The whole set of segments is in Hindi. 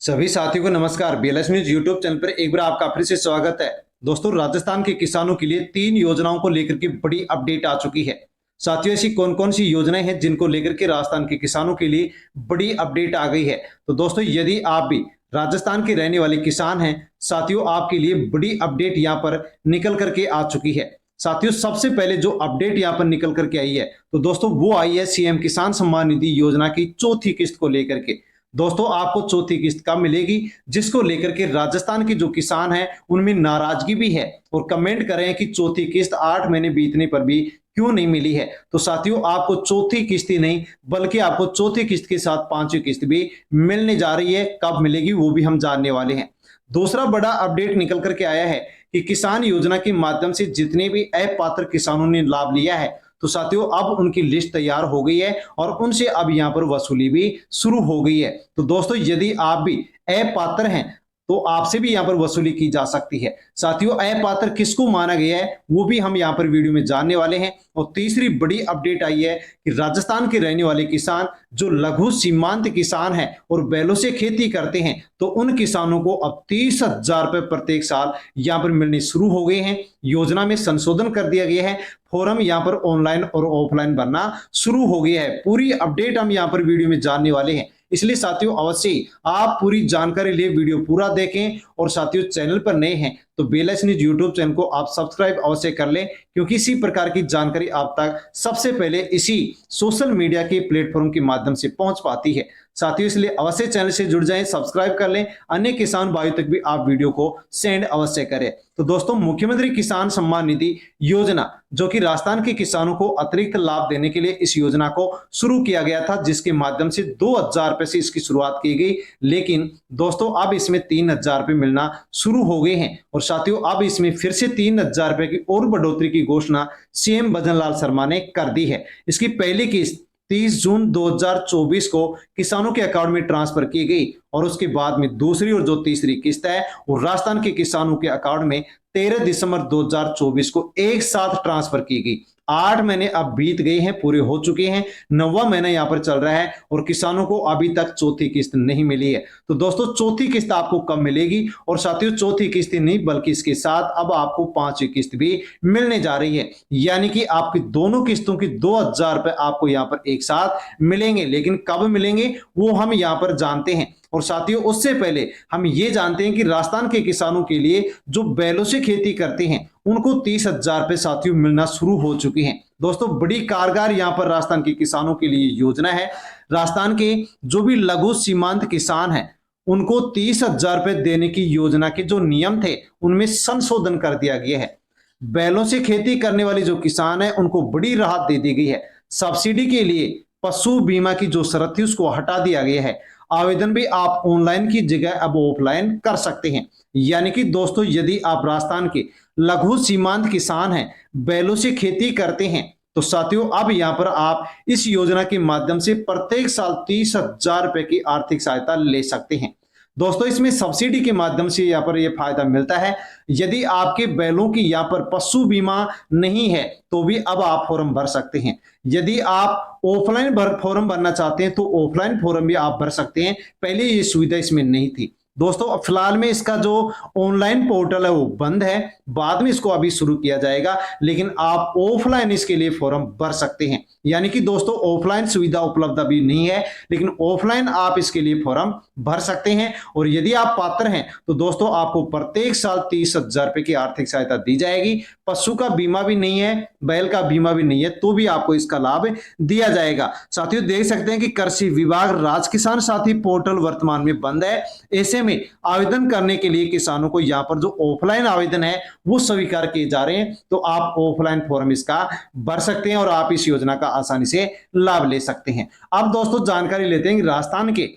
सभी साथियों को नमस्कार। बीएलएस न्यूज यूट्यूब चैनल पर एक बार आपका फिर से स्वागत है। दोस्तों, राजस्थान के किसानों के लिए 3 योजनाओं को लेकर के बड़ी अपडेट आ चुकी है। साथियों, ऐसी कौन कौन सी योजनाएं हैं जिनको लेकर के राजस्थान के किसानों के लिए बड़ी अपडेट आ गई है। तो दोस्तों, यदि आप भी राजस्थान के रहने वाले किसान हैं, साथियों आपके लिए बड़ी अपडेट यहाँ पर निकल करके आ चुकी है। साथियों, सबसे पहले जो अपडेट यहाँ पर निकल करके आई है, तो दोस्तों वो आई है सीएम किसान सम्मान निधि योजना की चौथी किस्त को लेकर के। दोस्तों, आपको चौथी किस्त कब मिलेगी, जिसको लेकर के राजस्थान के जो किसान हैं उनमें नाराजगी भी है और कमेंट कर रहे हैं कि चौथी किस्त 8 महीने बीतने पर भी क्यों नहीं मिली है। तो साथियों, आपको चौथी किस्त ही नहीं बल्कि आपको चौथी किस्त के साथ पांचवी किस्त भी मिलने जा रही है। कब मिलेगी वो भी हम जानने वाले हैं। दूसरा बड़ा अपडेट निकल करके आया है कि किसान योजना के माध्यम से जितने भी अपात्र किसानों ने लाभ लिया है, तो साथियों अब उनकी लिस्ट तैयार हो गई है और उनसे अब यहां पर वसूली भी शुरू हो गई है। तो दोस्तों, यदि आप भी अपात्र हैं तो आपसे भी यहां पर वसूली की जा सकती है। साथियों, अपात्र किसको माना गया है वो भी हम यहां पर वीडियो में जानने वाले हैं। और तीसरी बड़ी अपडेट आई है कि राजस्थान के रहने वाले किसान जो लघु सीमांत किसान हैं और बैलों से खेती करते हैं, तो उन किसानों को अब 30,000 रुपए प्रत्येक साल यहां पर मिलने शुरू हो गए हैं। योजना में संशोधन कर दिया गया है। फॉर्म यहां पर ऑनलाइन और ऑफलाइन भरना शुरू हो गया है। पूरी अपडेट हम यहां पर वीडियो में जानने वाले हैं, इसलिए साथियों अवश्य आप पूरी जानकारी लिए वीडियो पूरा देखें। और साथियों, चैनल पर नए हैं तो बीएलएस न्यूज यूट्यूब चैनल को आप सब्सक्राइब अवश्य कर लें, क्योंकि इसी प्रकार की जानकारी आप तक सबसे पहले इसी सोशल मीडिया के प्लेटफॉर्म के माध्यम से पहुंच पाती है। साथियों, इसलिए अवश्य चैनल से जुड़ जाएं, सब्सक्राइब कर लें। अन्य किसान भाइयों तक भी आप वीडियो को सेंड अवश्य करें। तो दोस्तों, मुख्यमंत्री किसान सम्मान निधि योजना जो कि राजस्थान के किसानों को अतिरिक्त लाभ देने के लिए इस योजना को शुरू किया गया था, जिसके माध्यम से 2,000 रुपए से इसकी शुरुआत की गई। लेकिन दोस्तों, अब इसमें 3,000 रुपए मिलना शुरू हो गए हैं। और साथियों, अब इसमें फिर से 3,000 रुपए की और बढ़ोतरी की घोषणा सीएम भजन लाल शर्मा ने कर दी है। इसकी पहली किस्त 30 जून 2024 को किसानों के अकाउंट में ट्रांसफर की गई और उसके बाद में दूसरी और जो तीसरी किस्त है वो राजस्थान के किसानों के अकाउंट में 13 दिसंबर 2024 को एक साथ ट्रांसफर की गई। 8 महीने अब बीत गए हैं, पूरे हो चुके हैं। 9वां महीना यहां पर चल रहा है और किसानों को अभी तक चौथी किस्त नहीं मिली है। तो दोस्तों, चौथी किस्त आपको कब मिलेगी? और साथियों, चौथी किस्त नहीं बल्कि इसके साथ अब आपको पांचवी किस्त भी मिलने जा रही है। यानी कि आपकी दोनों किस्तों की 2,000 रुपए आपको यहां पर एक साथ मिलेंगे। लेकिन कब मिलेंगे वो हम यहां पर जानते हैं। और साथियों, उससे पहले हम ये जानते हैं कि राजस्थान के किसानों के लिए जो बैलों से खेती करते हैं उनको 30,000 रुपए साथियों मिलना शुरू हो चुके हैं। दोस्तों, बड़ी कारगर यहां पर राजस्थान के किसानों के लिए योजना है। राजस्थान के जो भी लघु सीमांत किसान हैं उनको 30,000 रुपए देने की योजना के जो नियम थे उनमें संशोधन कर दिया गया है। बैलों से खेती करने वाले जो किसान हैं उनको बड़ी राहत दे दी गई है। सब्सिडी के लिए पशु बीमा की जो शर्त थी उसको हटा दिया गया है। आवेदन भी आप ऑनलाइन की जगह अब ऑफलाइन कर सकते हैं। यानी कि दोस्तों, यदि आप राजस्थान के लघु सीमांत किसान हैं, बैलों से खेती करते हैं, तो साथियों अब यहां पर आप इस योजना के माध्यम से प्रत्येक साल 30,000 रुपए की आर्थिक सहायता ले सकते हैं। दोस्तों, इसमें सब्सिडी के माध्यम से यहाँ पर यह फायदा मिलता है। यदि आपके बैलों की यहाँ पर पशु बीमा नहीं है तो भी अब आप फॉर्म भर सकते हैं। यदि आप ऑफलाइन फॉर्म भरना चाहते हैं तो ऑफलाइन फॉर्म भी आप भर सकते हैं। पहले ये सुविधा इसमें नहीं थी। दोस्तों, फिलहाल में इसका जो ऑनलाइन पोर्टल है वो बंद है, बाद में इसको अभी शुरू किया जाएगा। लेकिन आप ऑफलाइन इसके लिए फॉर्म भर सकते हैं। यानी कि दोस्तों, ऑफलाइन सुविधा उपलब्ध अभी नहीं है, लेकिन ऑफलाइन आप इसके लिए फॉर्म भर सकते हैं। और यदि आप पात्र हैं तो दोस्तों आपको प्रत्येक साल 30,000 रुपए की आर्थिक सहायता दी जाएगी। पशु का बीमा भी नहीं है, बैल का बीमा भी नहीं है, तो भी आपको इसका लाभ दिया जाएगा। साथियों, देख सकते हैं कि कृषि विभाग राज किसान साथी पोर्टल वर्तमान में बंद है। ऐसे में आवेदन करने के लिए किसानों को यहाँ पर जो ऑफलाइन आवेदन है वो स्वीकार किए जा रहे हैं। तो आप ऑफलाइन फॉर्म इसका भर सकते हैं और आप इस योजना का आसानी से लाभ ले सकते हैं। अब दोस्तों, जानकारी लेते हैं कि राजस्थान के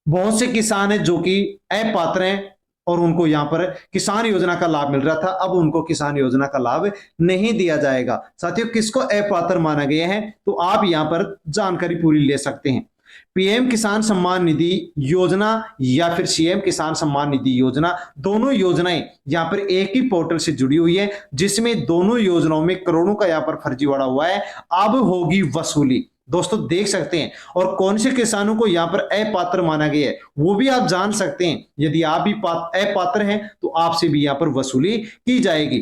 बहुत से किसान हैं जो कि अपात्र हैं और उनको यहां पर किसान योजना का लाभ मिल रहा था, अब उनको किसान योजना का लाभ नहीं दिया जाएगा। साथियों, किसको अपात्र माना गया है तो आप यहां पर जानकारी पूरी ले सकते हैं। पीएम किसान सम्मान निधि योजना या फिर सीएम किसान सम्मान निधि योजना, दोनों योजनाएं यहां पर एक ही पोर्टल से जुड़ी हुई है, जिसमें दोनों योजनाओं में करोड़ों का यहां पर फर्जीवाड़ा हुआ है। अब होगी वसूली। दोस्तों देख सकते हैं, और कौन से किसानों को यहाँ पर अपात्र माना गया है वो भी आप जान सकते हैं। यदि आप भी अपात्र हैं तो आपसे भी यहाँ पर वसूली की जाएगी।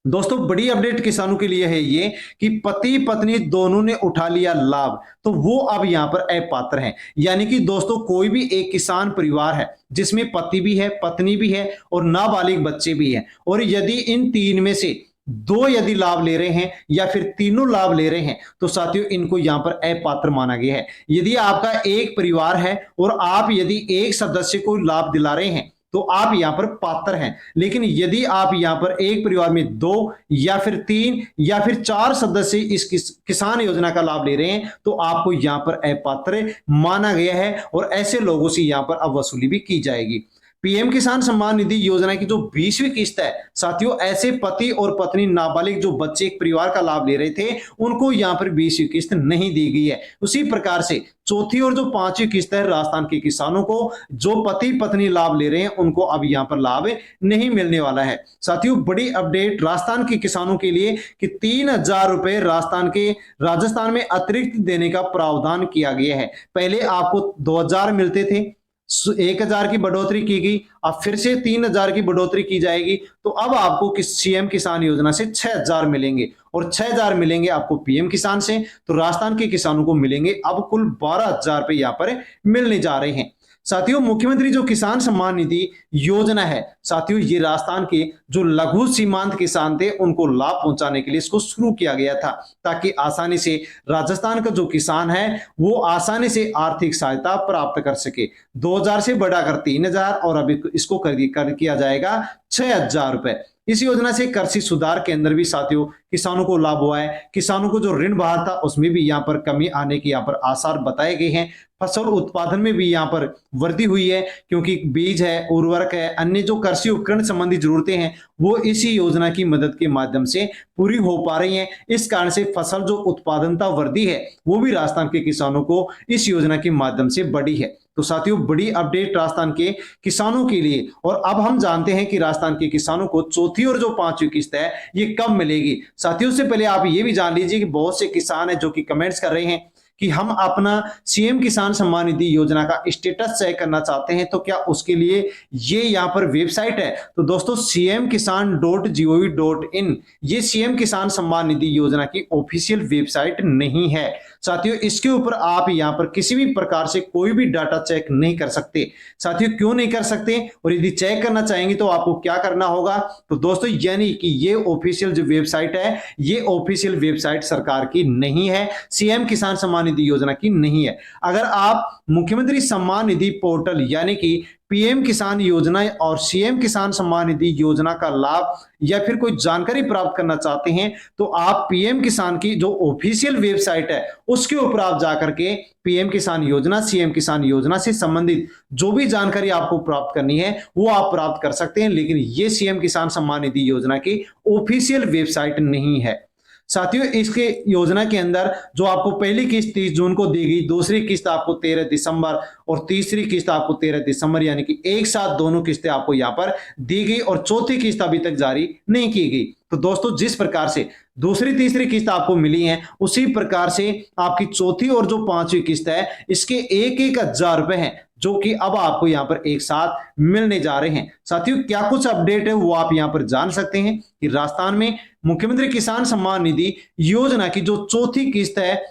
दोस्तों बड़ी अपडेट किसानों के लिए है ये कि पति पत्नी दोनों ने उठा लिया लाभ, तो वो अब यहां पर अपात्र हैं। यानी कि दोस्तों कोई भी एक किसान परिवार है जिसमें पति भी है, पत्नी भी है और नाबालिग बच्चे भी हैं, और यदि इन तीन में से दो यदि लाभ ले रहे हैं या फिर तीनों लाभ ले रहे हैं तो साथियों इनको यहां पर अपात्र माना गया है। यदि आपका एक परिवार है और आप यदि एक सदस्य को लाभ दिला रहे हैं तो आप यहां पर पात्र हैं, लेकिन यदि आप यहां पर एक परिवार में दो या फिर तीन या फिर चार सदस्य इस किसान योजना का लाभ ले रहे हैं तो आपको यहां पर अपात्र माना गया है, और ऐसे लोगों से यहां पर अब वसूली भी की जाएगी। पीएम किसान सम्मान निधि योजना की जो 20वीं किस्त है साथियों, ऐसे पति और पत्नी नाबालिग जो बच्चे एक परिवार का लाभ ले रहे थे उनको यहां पर 20वीं किस्त नहीं दी गई है। उसी प्रकार से चौथी और जो 5वीं किस्त है राजस्थान के किसानों को जो पति पत्नी लाभ ले रहे हैं उनको अब यहां पर लाभ नहीं मिलने वाला है। साथियों बड़ी अपडेट राजस्थान के किसानों के लिए कि 3000 रुपए राजस्थान में अतिरिक्त देने का प्रावधान किया गया है। पहले आपको 2000 मिलते थे, 1000 की बढ़ोतरी की गई, अब फिर से 3000 की बढ़ोतरी की जाएगी, तो अब आपको सीएम किसान योजना से 6000 मिलेंगे, और 6000 मिलेंगे आपको पीएम किसान से, तो राजस्थान के किसानों को मिलेंगे अब कुल 12000 रुपए यहां पर मिलने जा रहे हैं। साथियों मुख्यमंत्री जो किसान सम्मान निधि योजना है साथियों, ये राजस्थान के जो लघु सीमांत किसान थे उनको लाभ पहुंचाने के लिए इसको शुरू किया गया था, ताकि आसानी से राजस्थान का जो किसान है वो आसानी से आर्थिक सहायता प्राप्त कर सके। 2000 से बढ़ाकर 3000 और अभी इसको कर किया जाएगा 6000 रुपए। इस योजना से कृषि सुधार केंद्र भी साथियों किसानों को लाभ हुआ है। किसानों को जो ऋण भार था उसमें भी यहाँ पर कमी आने के यहाँ पर आसार बताए गए हैं। फसल उत्पादन में भी यहाँ पर वृद्धि हुई है, क्योंकि बीज है, उर्वरक है, अन्य जो कृषि उपकरण संबंधी जरूरतें हैं वो इसी योजना की मदद के माध्यम से पूरी हो पा रही हैं। इस कारण से फसल जो उत्पादनता वृद्धि है वो भी राजस्थान के किसानों को इस योजना के माध्यम से बढ़ी है। तो साथियों बड़ी अपडेट राजस्थान के किसानों के लिए। और अब हम जानते हैं कि राजस्थान के किसानों को चौथी और जो 5वीं किस्त है ये कब मिलेगी। साथियों से पहले आप ये भी जान लीजिए कि बहुत से किसान हैं जो कि कमेंट्स कर रहे हैं कि हम अपना सीएम किसान सम्मान निधि योजना का स्टेटस चेक करना चाहते हैं, तो क्या उसके लिए ये यहाँ पर वेबसाइट है। तो दोस्तों cmkisan.gov.in ये सीएम किसान सम्मान निधि योजना की ऑफिशियल वेबसाइट नहीं है। साथियों इसके ऊपर आप यहाँ पर किसी भी प्रकार से कोई भी डाटा चेक नहीं कर सकते। साथियों क्यों नहीं कर सकते, और यदि चेक करना चाहेंगे तो आपको क्या करना होगा। तो दोस्तों यानी कि ये ऑफिशियल जो वेबसाइट है ये ऑफिशियल वेबसाइट सरकार की नहीं है, सीएम किसान सम्मान निधि योजना की नहीं है। अगर आप मुख्यमंत्री सम्मान निधि पोर्टल यानी कि पीएम किसान योजना और सीएम किसान सम्मान निधि योजना का लाभ या फिर कोई जानकारी प्राप्त करना चाहते हैं तो आप पीएम किसान की जो ऑफिशियल वेबसाइट है उसके ऊपर आप जाकर के पीएम किसान योजना, सीएम किसान योजना से संबंधित जो भी जानकारी आपको प्राप्त करनी है वो आप प्राप्त कर सकते हैं, लेकिन ये सीएम किसान सम्मान निधि योजना की ऑफिशियल वेबसाइट नहीं है। साथियों इसके योजना के अंदर जो आपको पहली किस्त 30 जून को दी गई, दूसरी किस्त आपको 13 दिसंबर और तीसरी किस्त आपको 13 दिसंबर, यानी कि एक साथ दोनों किस्तें आपको यहां पर दी गई, और चौथी किस्त अभी तक जारी नहीं की गई। तो दोस्तों जिस प्रकार से दूसरी तीसरी किस्त आपको मिली है उसी प्रकार से आपकी चौथी और जो 5वीं किस्त है इसके 1,000 रुपए हैं जो कि अब आपको यहां पर एक साथ मिलने जा रहे हैं। साथियों क्या कुछ अपडेट है वो आप यहां पर जान सकते हैं कि राजस्थान में मुख्यमंत्री किसान सम्मान निधि योजना की जो चौथी किस्त है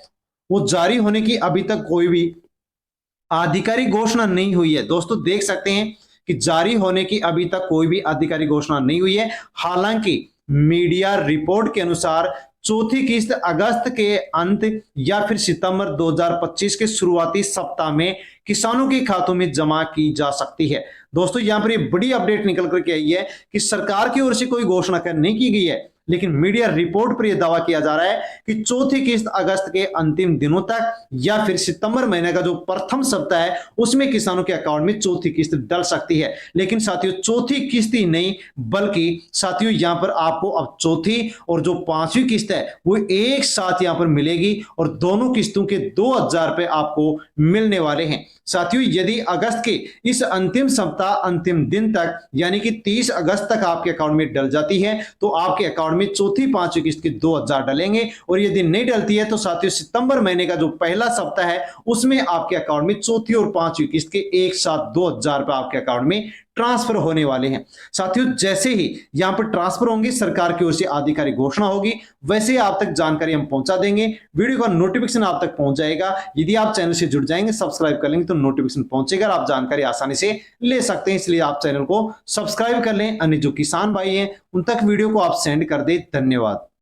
वो जारी होने की अभी तक कोई भी आधिकारिक घोषणा नहीं हुई है। दोस्तों देख सकते हैं कि जारी होने की अभी तक कोई भी आधिकारिक घोषणा नहीं हुई है। हालांकि मीडिया रिपोर्ट के अनुसार चौथी किस्त अगस्त के अंत या फिर सितंबर 2025 के शुरुआती सप्ताह में किसानों के खातों में जमा की जा सकती है। दोस्तों यहां पर ये बड़ी अपडेट निकल करके आई है कि सरकार की ओर से कोई घोषणा नहीं की गई है, लेकिन मीडिया रिपोर्ट पर यह दावा किया जा रहा है कि चौथी किस्त अगस्त के अंतिम दिनों तक या फिर सितंबर महीने का जो प्रथम सप्ताह है उसमें किसानों के अकाउंट में चौथी किस्त डल सकती है। लेकिन साथियों चौथी किस्त ही नहीं बल्कि साथियों यहां पर आपको अब चौथी और जो 5वीं किस्त है वो एक साथ यहां पर मिलेगी, और दोनों किस्तों के 2000 रुपए आपको मिलने वाले हैं। साथियों यदि अगस्त के इस अंतिम सप्ताह अंतिम दिन तक यानी कि 30 अगस्त तक आपके अकाउंट में डल जाती है तो आपके अकाउंट अकाउंट में चौथी पांचवी किस्त की 2000 डलेंगे। और यदि नहीं डलती है तो साथियों सितंबर महीने का जो पहला सप्ताह है उसमें आपके अकाउंट में चौथी और पांचवी किस्त के एक साथ 2000 रुपए आपके अकाउंट में ट्रांसफर होने वाले हैं। साथियों जैसे ही यहां पर ट्रांसफर होंगे सरकार की ओर से आधिकारिक घोषणा होगी, वैसे ही आप तक जानकारी हम पहुंचा देंगे। वीडियो का नोटिफिकेशन आप तक पहुंच जाएगा। यदि आप चैनल से जुड़ जाएंगे, सब्सक्राइब कर लेंगे तो नोटिफिकेशन पहुंचेगा, आप जानकारी आसानी से ले सकते हैं। इसलिए आप चैनल को सब्सक्राइब कर लें। अन्य जो किसान भाई हैं उन तक वीडियो को आप सेंड कर दें। धन्यवाद।